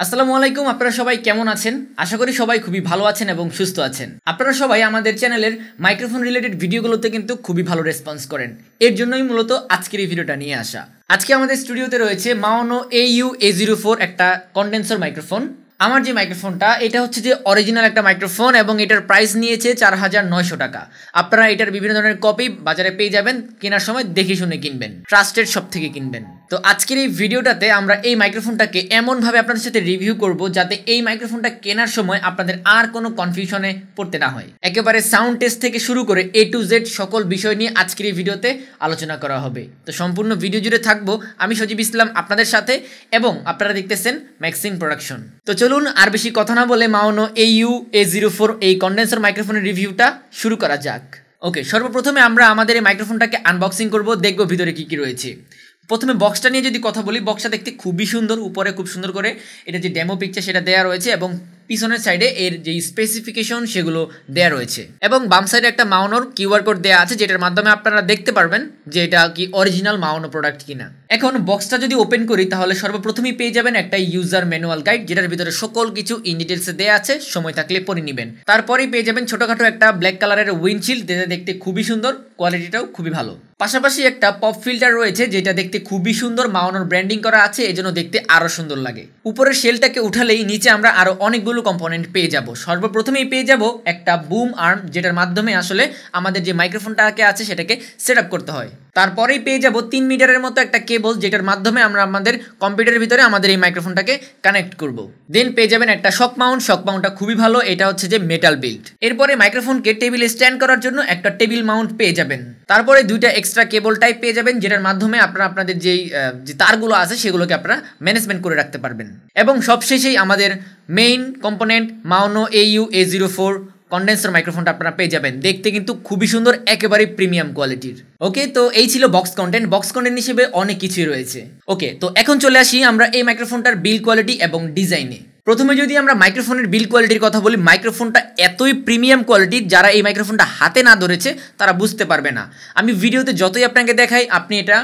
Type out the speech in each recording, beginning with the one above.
আসসালামু আলাইকুম। আপনারা সবাই কেমন আছেন? আশা করি সবাই খুবই ভালো আছেন এবং সুস্থ আছেন। আপনারা সবাই আমাদের চ্যানেলের মাইক্রোফোন রিলেটেড ভিডিওগুলোতে কিন্তু খুবই ভালো রেসপন্স করেন। এর জন্যই মূলত আজকের এই ভিডিওটা নিয়ে আসা। আজকে আমাদের স্টুডিওতে রয়েছে Maono Au A04 একটা কন্ডেন্সার মাইক্রোফোন। আমার যে মাইক্রোফোনটা এটা হচ্ছে যে অরিজিনাল একটা মাইক্রোফোন এবং এটার প্রাইস নিয়েছে ৪৯০০ টাকা। আপনারা এটার বিভিন্ন ধরনের কপি বাজারে পেয়ে যাবেন, কেনার সময় দেখে শুনে কিনবেন, ট্রাস্টেড শপ থেকে কিনবেন। তো আজকের এই ভিডিওটাতে আমরা এই মাইক্রোফোনটাকে এমনভাবে আপনাদের সাথে রিভিউ করব যাতে এই মাইক্রোফোনটা কেনার সময় আপনাদের আর কোনো কনফিউশনে পড়তে না হয়। একেবারে সাউন্ড টেস্ট থেকে শুরু করে A to Z সকল বিষয় নিয়ে আজকের এই ভিডিওতে আলোচনা করা হবে। তো সম্পূর্ণ ভিডিও জুড়ে থাকবো আমি সজীব ইসলাম আপনাদের সাথে, এবং আপনারা দেখতেছেন ম্যাক্সিন প্রোডাকশন। তো চলুন আর বেশি কথা না বলে Maono Au A04 এই কন্ডেন্সার মাইক্রোফোনের রিভিউটা শুরু করা যাক। ওকে, সর্বপ্রথমে আমরা আমাদের এই মাইক্রোফোনটাকে আনবক্সিং করব, দেখব ভিতরে কি কি রয়েছে। প্রথমে বক্সটা নিয়ে যদি কথা বলি, বক্সটা দেখতে খুবই সুন্দর। উপরে খুব সুন্দর করে এটা যে ডেমো পিকচার সেটা দেওয়া রয়েছে এবং পিছনের সাইডে এর যে স্পেসিফিকেশন সেগুলো দেওয়া রয়েছে, এবং বাম সাইডে একটা মাওনোর কিউআর কোড দেওয়া আছে যেটার মাধ্যমে আপনারা দেখতে পারবেন যে এটা কি অরিজিনাল মাওনো প্রোডাক্ট কিনা। এখন বক্সটা যদি ওপেন করি তাহলে সর্বপ্রথমেই পেয়ে যাবেন একটা ইউজার ম্যানুয়াল গাইড, যেটার ভিতরে সকল কিছু ইন ডিটেলসে দেওয়া আছে, সময় থাকলে পড়ে নেবেন। তারপরেই পেয়ে যাবেন ছোটখাটো একটা ব্ল্যাক কালারের উইন্ডশিল্ড, যেটা দেখতে খুবই সুন্দর, কোয়ালিটিটাও খুবই ভালো। পাশাপাশি একটা পপ ফিল্টার রয়েছে যেটা দেখতে খুবই সুন্দর, মাওনোর ব্র্যান্ডিং করা আছে, এজন্য দেখতে আরো সুন্দর লাগে। উপরের শেলটাকে উঠালেই নিচে আমরা আরো অনেকগুলো কম্পোনেন্ট পেয়ে যাব। সর্বপ্রথমেই পেয়ে যাব একটা বুম আর্ম, যেটার মাধ্যমে আসলে আমাদের যে মাইক্রোফোনটাকে আছে সেটাকে সেট আপ করতে হয়। তারপরেই পেয়ে যাব 3 মিটারের মতো একটা কেবল, যেটার মাধ্যমে আমরা আমাদের কম্পিউটারের ভিতরে আমাদের এই মাইক্রোফোনটাকে কানেক্ট করব। দেন পেয়ে যাবেন একটা শক মাউন্ট, শক মাউন্টটা খুবই ভালো, এটা হচ্ছে যে মেটাল বিল্ড। এরপরে মাইক্রোফোনকে টেবিলে স্ট্যান্ড করার জন্য একটা টেবিল মাউন্ট পেয়ে যাবেন। তারপরে দুইটা এক্সট্রা কেবল টাইপ পেয়ে যাবেন, যেটার মাধ্যমে আপনারা আপনাদের যে তারগুলো আছে সেগুলোকে আপনারা ম্যানেজমেন্ট করে রাখতে পারবেন। এবং সবশেষেই আমাদের main component Maono Au A04 condenser মাইক্রোফোনটা আপনারা পেয়ে যাবেন। দেখতে কিন্তু খুবই সুন্দর, একেবারে প্রিমিয়াম কোয়ালিটির। ওকে, তো এই ছিল বক্স কন্টেন্ট। বক্স কন্টেন্ট হিসেবে অনেক কিছুই রয়েছে। ওকে, তো এখন চলে আসি আমরা এই মাইক্রোফোনটার বিল্ড কোয়ালিটি এবং ডিজাইনে। প্রথমে যদি আমরা মাইক্রোফোনের বিল্ড কোয়ালিটির কথা বলি, মাইক্রোফোনটা এতই প্রিমিয়াম কোয়ালিটির, যারা এই মাইক্রোফোনটা হাতে না ধরেছে তারা বুঝতে পারবে না। আমি ভিডিওতে যতই আপনাকে দেখাই আপনি এটা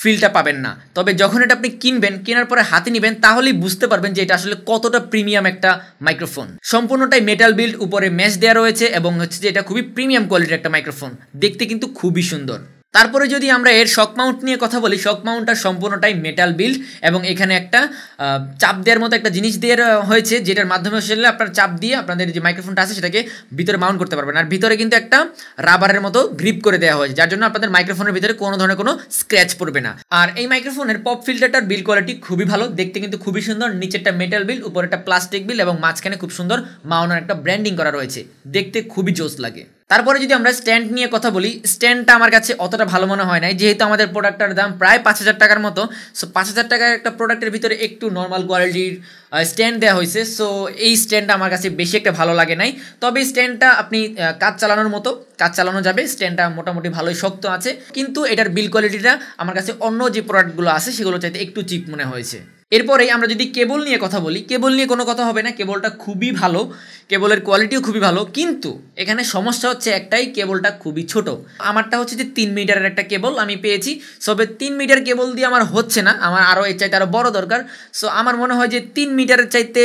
ফিলটা পাবেন না, তবে যখন এটা আপনি কিনবেন, কেনার পরে হাতে নেবেন, তাহলেই বুঝতে পারবেন যে এটা আসলে কতটা প্রিমিয়াম একটা মাইক্রোফোন। সম্পূর্ণটাই মেটাল বিল্ড, উপরে ম্যাশ দেওয়া রয়েছে এবং হচ্ছে যে এটা খুবই প্রিমিয়াম কোয়ালিটির একটা মাইক্রোফোন, দেখতে কিন্তু খুবই সুন্দর। তারপরে যদি আমরা এর শক মাউন্ট নিয়ে কথা বলি, শক মাউন্টটা সম্পূর্ণটাই মেটাল বিল্ড এবং এখানে একটা চাপ দেওয়ার মতো একটা জিনিস দেওয়া হয়েছে, যেটার মাধ্যমে আসলে আপনার চাপ দিয়ে আপনাদের যে মাইক্রোফোনটা আছে সেটাকে ভিতরে মাউন্ট করতে পারবেন। আর ভিতরে কিন্তু একটা রাবারের মতো গ্রিপ করে দেওয়া হয়েছে, যার জন্য আপনাদের মাইক্রোফোনের ভিতরে কোনো ধরনের কোনো স্ক্র্যাচ পড়বে না। আর এই মাইক্রোফোনের পপ ফিল্টারটার বিল্ড কোয়ালিটি খুবই ভালো, দেখতে কিন্তু খুবই সুন্দর। নিচেরটা মেটাল বিল্ড, উপরে একটা প্লাস্টিক বিল্ড এবং মাঝখানে খুব সুন্দর মাওনোর একটা ব্র্যান্ডিং করা রয়েছে, দেখতে খুবই জোস লাগে। তারপরে যদি আমরা স্ট্যান্ড নিয়ে কথা বলি, স্ট্যান্ডটা আমার কাছে অতটা ভালো মনে হয় নাই, যেহেতু আমাদের প্রোডাক্টটার দাম প্রায় ৫০০০ টাকার মতো। সো ৫০০০ টাকার একটা প্রোডাক্টের ভিতরে একটু নর্মাল কোয়ালিটির স্ট্যান্ড দেওয়া হয়েছে, সো এই স্ট্যান্ডটা আমার কাছে বেশি একটা ভালো লাগে নাই। তবে স্ট্যান্ডটা আপনি কাজ চালানোর মতো কাজ চালানো যাবে, স্ট্যান্ডটা মোটামুটি ভালোই শক্ত আছে, কিন্তু এটার বিল্ড কোয়ালিটিটা আমার কাছে অন্য যে প্রোডাক্টগুলো আছে সেগুলো চাইতে একটু চিপ মনে হয়েছে। এরপরেই আমরা যদি কেবল নিয়ে কথা বলি, কেবল নিয়ে কোনো কথা হবে না, কেবলটা খুবই ভালো, কেবলের কোয়ালিটিও খুবই ভালো, কিন্তু এখানে সমস্যা হচ্ছে একটাই, কেবলটা খুবই ছোট। আমারটা হচ্ছে যে 3 মিটারের একটা কেবল আমি পেয়েছি, সবে 3 মিটার কেবল দিয়ে আমার হচ্ছে না, আমার আরও এর চাইতে আরও বড় দরকার। সো আমার মনে হয় যে 3 মিটারের চাইতে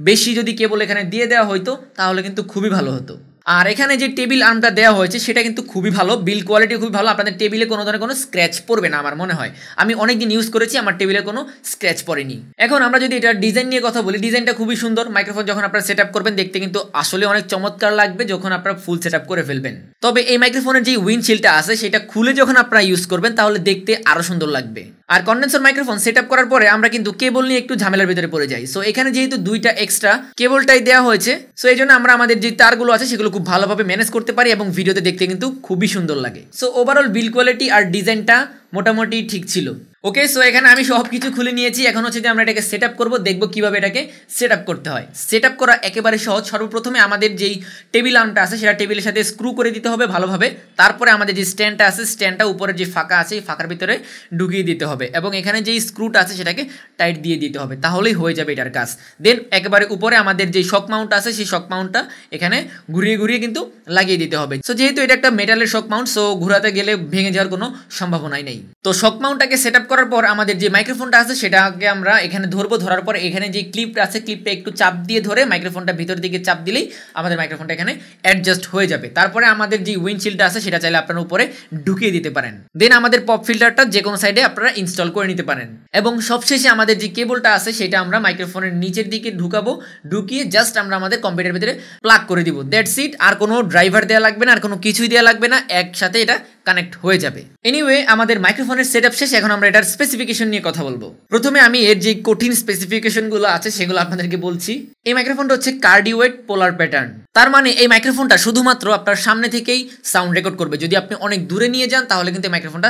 বেশি যদি কেবল এখানে দিয়ে দেওয়া হতো তাহলে কিন্তু খুবই ভালো হতো। আর এখানে যে টেবিল আর্মটা দেওয়া হয়েছে সেটা কিন্তু খুবই ভালো, বিল্ড কোয়ালিটি খুবই ভালো, আপনাদের টেবিলে কোনো ধরনের কোনো স্ক্র্যাচ পড়বে না আমার মনে হয়। আমি অনেক দিন ইউজ করেছি, আমার টেবিলে কোনো স্ক্র্যাচ পড়েনি। এখন আমরা যদি এটার ডিজাইন নিয়ে কথা বলি, ডিজাইনটা খুবই সুন্দর। মাইক্রোফোন যখন আপনারা সেট আপ করবেন দেখতে কিন্তু আসলে অনেক চমৎকার লাগবে যখন আপনারা ফুল সেট আপ করে ফেলবেন। তবে এই মাইক্রোফোনের যে উইন্ডশিল্ডটা আছে সেটা খুলে যখন আপনারা ইউজ করবেন তাহলে দেখতে আরও সুন্দর লাগবে। আর কন্ডেন্সার মাইক্রোফোন সেট আপ করার পরে আমরা কিন্তু কেবল নিয়ে একটু ঝামেলার ভিতরে পড়ে যাই। সো এখানে যেহেতু দুইটা এক্সট্রা কেবলটাই দেওয়া হয়েছে, সো এই জন্য আমরা আমাদের যে তারগুলো আছে সেগুলো খুব ভালোভাবে ম্যানেজ করতে পারি এবং ভিডিওতে দেখতে কিন্তু খুবই সুন্দর লাগে। সো ওভারঅল বিল্ড কোয়ালিটি আর ডিজাইনটা মোটামুটি ঠিক ছিল। ওকে, সো এখানে আমি সব কিছু খুলে নিয়েছি, এখন হচ্ছে যে আমরা এটাকে সেট আপ করবো, দেখবো কীভাবে এটাকে সেট আপ করতে হয়। সেট আপ করা একেবারে সহজ। সর্বপ্রথমে আমাদের যেই টেবিল আর্মটা আছে সেটা টেবিলের সাথে স্ক্রু করে দিতে হবে ভালোভাবে। তারপরে আমাদের যে স্ট্যান্ডটা আছে, স্ট্যান্ডটা উপরে যে ফাঁকা আছে এই ফাঁকার ভিতরে ঢুকিয়ে দিতে হবে এবং এখানে যেই স্ক্রুটা আছে সেটাকে টাইট দিয়ে দিতে হবে, তাহলেই হয়ে যাবে এটার কাজ। দেন একেবারে উপরে আমাদের যে শক মাউন্ট আছে সেই শক মাউন্টটা এখানে ঘুরিয়ে ঘুরিয়ে কিন্তু লাগিয়ে দিতে হবে। সো যেহেতু এটা একটা মেটালের শক মাউন্ট, সো ঘোরাতে গেলে ভেঙে যাওয়ার কোনো সম্ভাবনাই নেই। তো শক মাউন্টটাকে সেট আপ করার পর আমাদের যে মাইক্রোফোনটা আছে সেটাকে আমরা এখানে ধরবো, ধরার পর এখানে যে ক্লিপটা আছে ক্লিপটা একটু চাপ দিয়ে ধরে মাইক্রোফোনটা ভিতর দিকে চাপ দিলেই আমাদের মাইক্রোফোনটা এখানে অ্যাডজাস্ট হয়ে যাবে। তারপরে আমাদের যে উইন্ডশিল্ডটা আছে সেটা চাইলে আপনারা উপরে ঢুকিয়ে দিতে পারেন। দেন আমাদের পপ ফিল্টারটা যে কোনো সাইডে আপনারা ইনস্টল করে নিতে পারেন। এবং সবশেষে আমাদের যে কেবলটা আছে সেটা আমরা মাইক্রোফোনের নিচের দিকে ঢুকাবো, ঢুকিয়ে জাস্ট আমরা আমাদের কম্পিউটারের ভিতরে প্লাগ করে দিব। That's it. আর কোনো ড্রাইভার দেওয়া লাগবে না, আর কোনো কিছুই দেওয়া লাগবে না, একসাথে এটা কানেক্ট হয়ে যাবে। এনিওয়ে আমাদের মাইক্রোফোনের সেটআপ শেষ, এখন আমরা এটার স্পেসিফিকেশন নিয়ে কথা বলবো। প্রথমে আমি এর যে কঠিন স্পেসিফিকেশনগুলো আছে সেগুলো আপনাদেরকে বলছি। এই মাইক্রোফোনটা হচ্ছে কার্ডিওয়েট পোলার প্যাটার্ন। তার মানে এই মাইক্রোফোনটা শুধুমাত্র আপনার সামনে থেকেই সাউন্ড রেকর্ড করবে। যদি আপনি অনেক দূরে নিয়ে যান তাহলে কিন্তু এই মাইক্রোফোনটা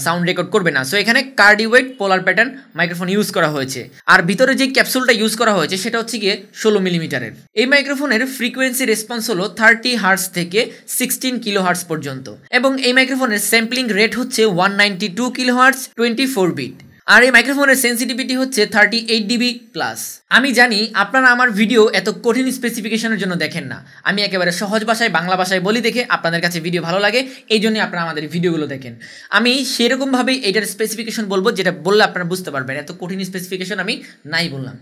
সাউন্ড রেকর্ড করবে না। সো এখানে কার্ডিওয়েট পোলার প্যাটার্ন মাইক্রোফোন ইউজ করা হয়েছে। আর ভিতরে যে ক্যাপসুলটা ইউজ করা হয়েছে সেটা হচ্ছে গিয়ে 16 মিলিমিটারের। এই মাইক্রোফোনের ফ্রিকোয়েন্সি রেসপন্স হলো 30 হার্টজ থেকে 16 কিলো হার্টজ পর্যন্ত। এবং এই মাইক্রোফোনের স্যাম্পলিং রেট হচ্ছে 192 কিলো হার্টজ 24 বিট। আর এই মাইক্রোফোনের সেন্সিটিভিটি হচ্ছে 38 ডিবি প্লাস। আমি জানি আপনারা আমার ভিডিও এত কঠিন স্পেসিফিকেশনের জন্য দেখেন না, আমি একেবারে সহজ ভাষায় বাংলা ভাষায় বলি দেখে আপনাদের কাছে ভিডিও ভালো লাগে, এই জন্যই আপনারা আমাদের ভিডিওগুলো দেখেন। আমি সেরকমভাবেই এইটার স্পেসিফিকেশন বলবো যেটা বললে আপনারা বুঝতে পারবেন। এত কঠিন স্পেসিফিকেশন আমি নাই বললাম।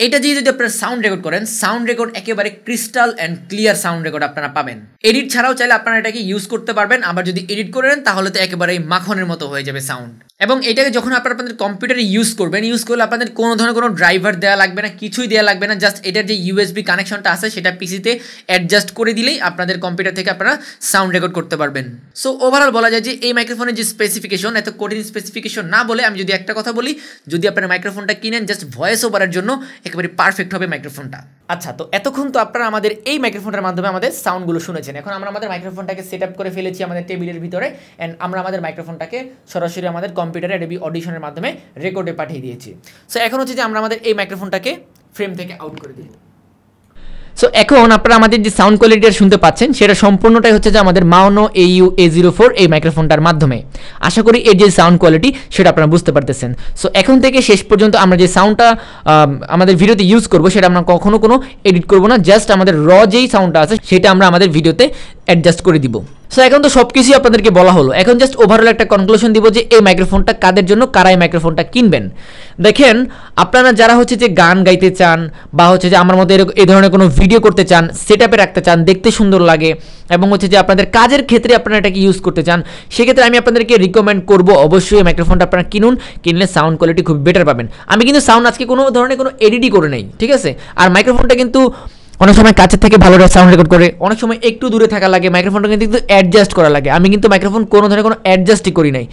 এটা দিয়ে যদি আপনারা সাউন্ড রেকর্ড করেন, সাউন্ড রেকর্ড একেবারে crystal and clear sound record আপনারা পাবেন। এডিট ছাড়াও চাইলে আপনারা এটাকে ইউজ করতে পারবেন। আবার যদি এডিট করেন তাহলে তো একেবারেই মাখনের মতো হয়ে যাবে সাউন্ড। এবং এটাকে যখন আপনারা আপনাদের কম্পিউটারে ইউজ করবেন, ইউজ করলে আপনাদের কোনো ধরনের কোনো ড্রাইভার দেওয়া লাগবে না, কিছুই দেওয়া লাগবে না। জাস্ট এটার যে ইউএসবি কানেকশনটা আছে সেটা পিসিতে অ্যাডজাস্ট করে দিলেই আপনাদের কম্পিউটার থেকে আপনারা সাউন্ড রেকর্ড করতে পারবেন। সো ওভারঅল বলা যায় যে এই মাইক্রোফোনের যে স্পেসিফিকেশন, এত কঠিন স্পেসিফিকেশন না বলে আমি যদি একটা কথা বলি, যদি আপনারা মাইক্রোফোনটা কিনেন জাস্ট ভয়েস ওভারের জন্য একেবারে পারফেক্ট হবে মাইক্রোফোনটা। আচ্ছা, তো এতক্ষণ তো আপনারা আমাদের এই মাইক্রোফোনটার মাধ্যমে আমাদের সাউন্ডগুলো শুনেছেন। এখন আমরা আমাদের মাইক্রোফোনটাকে সেট আপ করে ফেলেছি আমাদের টেবিলের ভিতরে, অ্যান্ড আমরা আমাদের মাইক্রোফোনটাকে সরাসরি আমাদের কম্পিউটারে অ্যাডোবি অডিশনের মাধ্যমে রেকর্ডে পাঠিয়ে দিয়েছি। সো এখন হচ্ছে যে আমরা আমাদের এই মাইক্রোফোনটাকে ফ্রেম থেকে আউট করে দিই। সো এখন আপনারা আমাদের যে সাউন্ড কোয়ালিটি শুনতে পাচ্ছেন সেটা সম্পূর্ণটাই হচ্ছে যে আমাদের Maono Au A04 এই মাইক্রোফোনটার মাধ্যমে। আশা করি এর যে সাউন্ড কোয়ালিটি সেটা আপনারা বুঝতে পারতেছেন। সো এখন থেকে শেষ পর্যন্ত আমরা যে সাউন্ডটা আমাদের ভিডিওতে ইউজ করব সেটা আমরা কখনো কোনো এডিট করব না, জাস্ট আমাদের র যেই সাউন্ডটা আছে সেটা আমরা আমাদের ভিডিওতে অ্যাডজাস্ট করে দিব। সো এখন তো সব কিছুই আপনাদেরকে বলা হলো, এখন জাস্ট ওভারঅল একটা কনক্লুশন দিব যে এই মাইক্রোফোনটা কাদের জন্য, কারা এই মাইক্রোফোনটা কিনবেন। দেখেন, আপনারা যারা হচ্ছে যে গান গাইতে চান বা হচ্ছে যে আমার মধ্যে এই ধরনের কোনো ভিডিও করতে চান, সেট আপে রাখতে চান, দেখতে সুন্দর লাগে, এবং হচ্ছে যে আপনাদের কাজের ক্ষেত্রে আপনারা এটাকে ইউজ করতে চান, সেক্ষেত্রে আমি আপনাদেরকে রিকমেন্ড করবো অবশ্যই এই মাইক্রোফোনটা আপনারা কিনুন। কিনলে সাউন্ড কোয়ালিটি খুব বেটার পাবেন। আমি কিন্তু সাউন্ড আজকে কোনো ধরনের কোনো এডিটই করে নেই, ঠিক আছে। আর মাইক্রোফোনটা কিন্তু অনেক সময় কাছের থেকে ভালো সাউন্ড রেকর্ড করে, অনেক সময় একটু দূরে থাকা লাগে, মাইক্রোফোনটা কিন্তু অ্যাডজাস্ট করা লাগে। আমি কিন্তু মাইক্রোফোন কোনো ধরনের কোনো অ্যাডজাস্টই করি নাই,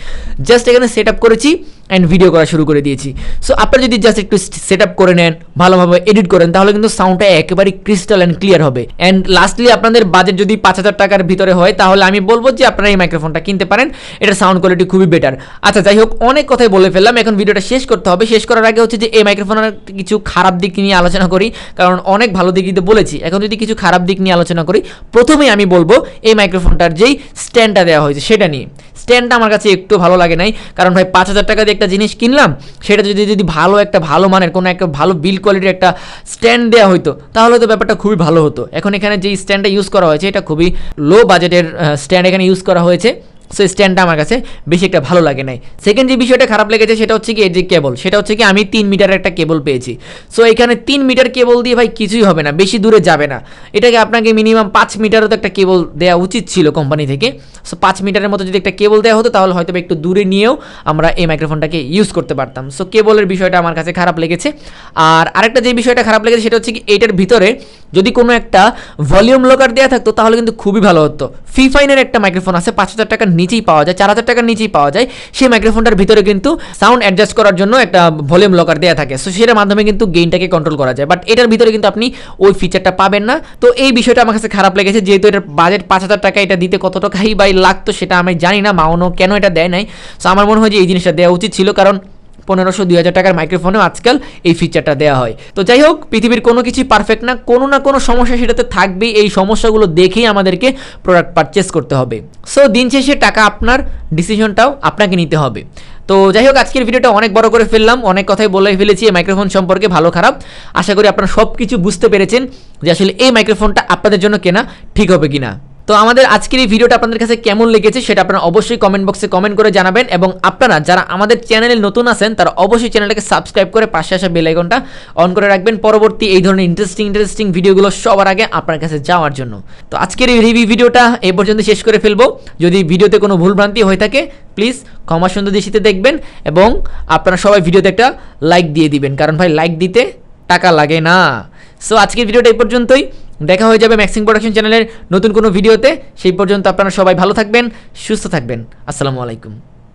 জাস্ট এখানে সেট আপ করেছি অ্যান্ড ভিডিও করা শুরু করে দিয়েছি। সো আপনারা যদি জাস্ট একটু সেট আপ করে নেন, ভালোভাবে এডিট করেন, তাহলে কিন্তু সাউন্ডটা একেবারে ক্রিস্টাল অ্যান্ড ক্লিয়ার হবে। অ্যান্ড লাস্টলি আপনাদের বাজেট যদি 5000 টাকার ভিতরে হয় তাহলে আমি বলবো যে আপনারা এই মাইক্রোফোনটা কিনতে পারেন, এটার সাউন্ড কোয়ালিটি খুবই বেটার। আচ্ছা, যাই হোক, অনেক কথাই বলে ফেললাম, এখন ভিডিওটা শেষ করতে হবে। শেষ করার আগে হচ্ছে যে এই মাইক্রোফোনের কিছু খারাপ দিক নিয়ে আলোচনা করি, কারণ অনেক ভালো দিক দিতে বলেছি। এখন যদি কিছু খারাপ দিক নিয়ে আলোচনা করি, প্রথমেই আমি বলবো এই মাইক্রোফোনটার যেই স্ট্যান্ডটা দেওয়া হয়েছে সেটা নিয়ে। স্ট্যান্ডটা আমার কাছে একটু ভালো লাগে নাই, কারণ ভাই 5000 টাকা দিয়ে একটা জিনিস কিনলাম, সেটা যদি ভালো মানের কোনো একটা ভালো বিল্ড কোয়ালিটির একটা স্ট্যান্ড দেওয়া হতো তাহলে তো ব্যাপারটা খুবই ভালো হতো। এখন এখানে যে স্ট্যান্ডটা ইউজ করা হয়েছে এটা খুবই লো বাজেটের স্ট্যান্ড এখানে ইউজ করা হয়েছে। সো স্ট্যান্ডটা আমার কাছে বেশি একটা ভালো লাগে নাই। সেকেন্ড যে বিষয়টা খারাপ লেগেছে সেটা হচ্ছে কি এর যে কেবল, সেটা হচ্ছে কি আমি 3 মিটারের একটা কেবল পেয়েছি। সো এখানে 3 মিটার কেবল দিয়ে ভাই কিছুই হবে না, বেশি দূরে যাবে না। এটাকে আপনাকে মিনিমাম 5 মিটারও তো একটা কেবল দেওয়া উচিত ছিল কোম্পানি থেকে। সো 5 মিটারের মতো যদি একটা কেবল দেওয়া হতো তাহলে হয়তো একটু দূরে নিয়েও আমরা এই মাইক্রোফোনটাকে ইউজ করতে পারতাম। সো কেবলের বিষয়টা আমার কাছে খারাপ লেগেছে। আর আরেকটা যে বিষয়টা খারাপ লেগেছে সেটা হচ্ছে কি এটার ভিতরে যদি কোনো একটা ভলিউম লকার দেওয়া থাকতো তাহলে কিন্তু খুবই ভালো হতো। ফিফাইনের একটা মাইক্রোফোন আছে 5000 টাকার নিচেই পাওয়া যায়, 4000 টাকার নিচেই পাওয়া যায়। সেই মাইক্রোফোনটার ভিতরে কিন্তু সাউন্ড অ্যাডজাস্ট করার জন্য একটা ভলিউম লকার দেওয়া থাকে। সো সেটার মাধ্যমে কিন্তু গেইনটাকে কন্ট্রোল করা যায়, বাট এটার ভিতরে কিন্তু আপনি ওই ফিচারটা পাবেন না। তো এই বিষয়টা আমার কাছে খারাপ লেগেছে, যেহেতু এটার বাজেট 5000 টাকা, এটা দিতে কত টাকাই বাই লাগতো সেটা আমি জানি না মাওনো কেন এটা দেয় নাই। সো আমার মনে হয় যে এই জিনিসটা দেওয়া উচিত ছিল, কারণ 1500-2000 টাকার মাইক্রোফোনেও আজকাল এই ফিচারটা দেওয়া হয়। তো যাই হোক, পৃথিবীর কোনো কিছুই পারফেক্ট না, কোনো না কোনো সমস্যা সেটাতে থাকবেই। এই সমস্যাগুলো দেখেই আমাদেরকে প্রোডাক্ট পারচেস করতে হবে। সো দিন শেষে টাকা আপনার, ডিসিশনটাও আপনাকে নিতে হবে। তো যাই হোক, আজকের ভিডিওটা অনেক বড় করে ফেললাম, অনেক কথাই বলে ফেলেছি এই মাইক্রোফোন সম্পর্কে, ভালো খারাপ। আশা করি আপনারা সব কিছু বুঝতে পেরেছেন যে আসলে এই মাইক্রোফোনটা আপনাদের জন্য কেনা ঠিক হবে কিনা। তো আমাদের আজকের এই ভিডিওটা আপনাদের কাছে কেমন লেগেছে সেটা আপনারা অবশ্যই কমেন্ট বক্সে কমেন্ট করে জানাবেন, এবং আপনারা যারা আমাদের চ্যানেলে নতুন আছেন তারা অবশ্যই চ্যানেলটাকে সাবস্ক্রাইব করে পাশে আসা বেল আইকনটা অন করে রাখবেন পরবর্তী এই ধরনের ইন্টারেস্টিং ভিডিওগুলো সবার আগে আপনার কাছে যাওয়ার জন্য। তো আজকের এই রিভিউ ভিডিওটা এই পর্যন্ত শেষ করে ফেলবো। যদি ভিডিওতে কোনো ভুলভ্রান্তি হয়ে থাকে প্লিজ ক্ষমা সুন্দর দৃষ্টিতে দেখবেন, এবং আপনারা সবাই ভিডিওতে একটা লাইক দিয়ে দিবেন, কারণ ভাই লাইক দিতে টাকা লাগে না। সো আজকের ভিডিওটা এই পর্যন্তই, দেখা হয়ে যাবে ম্যাক্সিং প্রোডাকশন চ্যানেলের নতুন কোনো ভিডিওতে। সেই পর্যন্ত আপনারা সবাই ভালো থাকবেন, সুস্থ থাকবেন। আসসালামু আলাইকুম।